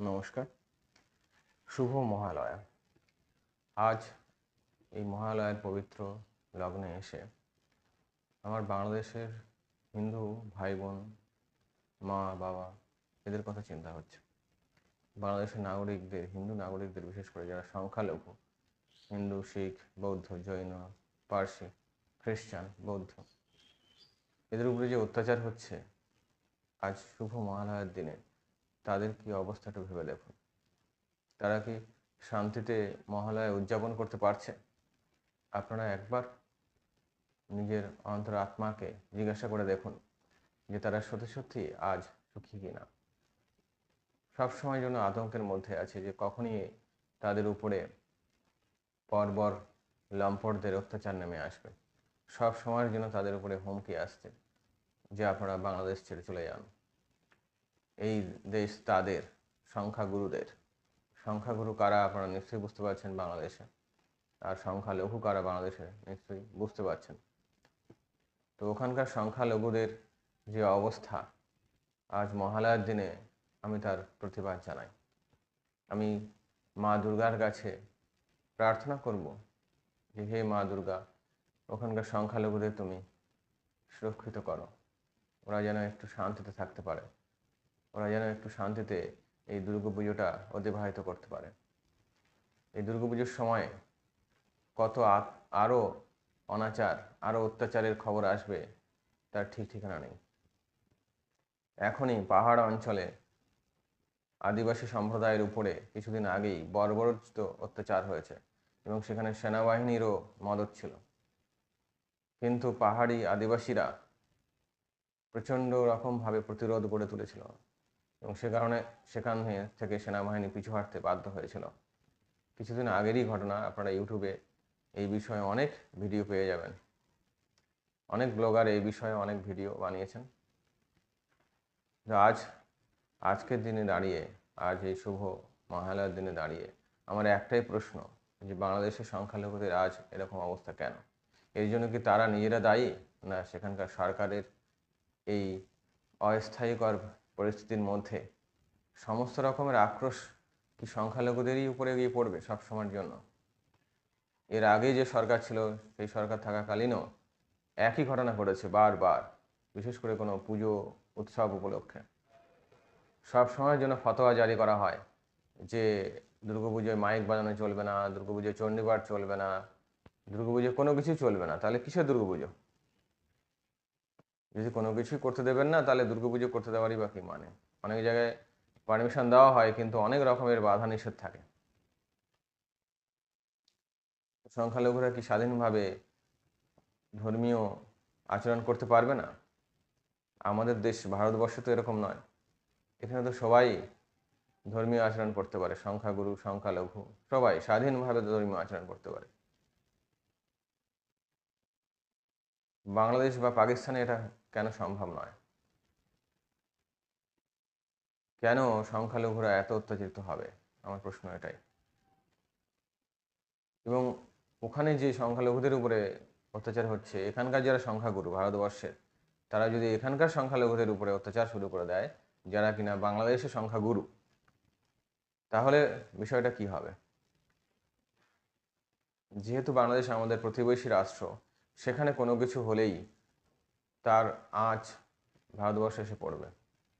নমস্কার। শুভ মহালয়া। আজ এই মহালয়ার পবিত্র লগ্নে এসে আমার বাংলাদেশের হিন্দু ভাই বোন, মা বাবা এদের কথা চিন্তা হচ্ছে। বাংলাদেশের নাগরিকদের, হিন্দু নাগরিকদের বিশেষ করে যারা সংখ্যালঘু, হিন্দু, শিখ, বৌদ্ধ, জৈন, পার্সি, খ্রিস্টান, বৌদ্ধ, এদের উপরে যে অত্যাচার হচ্ছে আজ শুভ মহালয়ার দিনে, তাদের কি অবস্থাটা ভেবে দেখুন। তারা কি শান্তিতে মহালয়া উদযাপন করতে পারছে? আপনারা একবার নিজের অন্তর আত্মাকে জিজ্ঞাসা করে দেখুন যে তারা সত্যি সত্যি আজ সুখী কিনা। সবসময় জন্য আতঙ্কের মধ্যে আছে যে কখনই তাদের উপরে বর্বর লম্পটদের অত্যাচার নেমে আসবে। সব সময়ের জন্য তাদের উপরে হুমকি আসছে যে আপনারা বাংলাদেশ ছেড়ে চলে যান। এই দেশ তাদের, সংখ্যাগুরুদের। সংখ্যাগুরু কারা আপনারা নিশ্চয়ই বুঝতে পারছেন বাংলাদেশে, আর সংখ্যালঘু কারা বাংলাদেশে নিশ্চয়ই বুঝতে পারছেন। তো ওখানকার সংখ্যালঘুদের যে অবস্থা আজ মহালয়ার দিনে, আমি তার প্রতিবাদ জানাই। আমি মা দুর্গার কাছে প্রার্থনা করব যে হে মা দুর্গা, ওখানকার সংখ্যালঘুদের তুমি সুরক্ষিত করো, ওরা যেন একটু শান্তিতে থাকতে পারে, ওরা যেন একটু শান্তিতে এই দুর্গাপুজোটা অতিবাহিত করতে পারে। এই দুর্গাপুজোর সময় কত আরও অনাচার, আরও অত্যাচারের খবর আসবে তার ঠিক ঠিকানা নেই। এখনই পাহাড় অঞ্চলে আদিবাসী সম্প্রদায়ের উপরে কিছুদিন আগেই বর্বরোচিত অত্যাচার হয়েছে এবং সেখানে সেনাবাহিনীরও মদত ছিল, কিন্তু পাহাড়ি আদিবাসীরা প্রচণ্ড রকমভাবে প্রতিরোধ গড়ে তুলেছিল এবং সে কারণে সেখান থেকে সেনাবাহিনী পিছু হাঁটতে বাধ্য হয়েছিল। কিছুদিন আগেরই ঘটনা, আপনারা ইউটিউবে এই বিষয়ে অনেক ভিডিও পেয়ে যাবেন। অনেক ব্লগার এই বিষয়ে অনেক ভিডিও বানিয়েছেন। আজকের দিনে দাঁড়িয়ে, আজ এই শুভ মহালয়ার দিনে দাঁড়িয়ে আমার একটাই প্রশ্ন যে বাংলাদেশের সংখ্যালঘুদের আজ এরকম অবস্থা কেন? এর জন্য কি তারা নিজেরা দায়ী, না সেখানকার সরকারের এই অস্থায়ীকর পরিস্থিতির মধ্যে সমস্ত রকমের আক্রোশ কি সংখ্যালঘুদেরই উপরে গিয়ে পড়বে সবসময়ের জন্য? এর আগে যে সরকার ছিল সেই সরকার থাকাকালীনও একই ঘটনা ঘটেছে বারবার, বিশেষ করে কোনো পুজো উৎসব উপলক্ষে সব সময়ের জন্য ফতোয়া জারি করা হয় যে দুর্গাপুজোয় মাইক বাজানো চলবে না, দুর্গাপুজোয় চণ্ডীপাঠ চলবে না, দুর্গাপুজোয় কোনো কিছুই চলবে না। তাহলে কিসের দুর্গাপুজো? যদি কোনো কিছুই করতে দেবেন না, তাহলে দুর্গাপুজো করতে দেওয়ারই বা কী মানে? অনেক জায়গায় পারমিশন দেওয়া হয় কিন্তু অনেক রকমের বাধা নিষেধ থাকে। সংখ্যালঘুরা কি স্বাধীনভাবে ধর্মীয় আচরণ করতে পারবে না? আমাদের দেশ ভারতবর্ষ তো এরকম নয়। এখানে তো সবাই ধর্মীয় আচরণ করতে পারে, সংখ্যাগুরু, সংখ্যালঘু সবাই স্বাধীনভাবে ধর্মীয় আচরণ করতে পারে। বাংলাদেশ বা পাকিস্তানে এটা কেন সম্ভব নয়? কেন সংখ্যালঘুরা এত অত্যাচারিত হবে? আমার প্রশ্ন এটাই। এবং ওখানে যে সংখ্যালঘুদের উপরে অত্যাচার হচ্ছে, এখানকার যারা সংখ্যাগুরু ভারতবর্ষের, তারা যদি এখানকার সংখ্যালঘুদের উপরে অত্যাচার শুরু করে দেয়, যারা কিনা বাংলাদেশের সংখ্যাগুরু, তাহলে বিষয়টা কি হবে? যেহেতু বাংলাদেশ আমাদের প্রতিবেশী রাষ্ট্র, সেখানে কোনো কিছু হলেই তার আঁচ ভারতবর্ষে এসে পড়বে।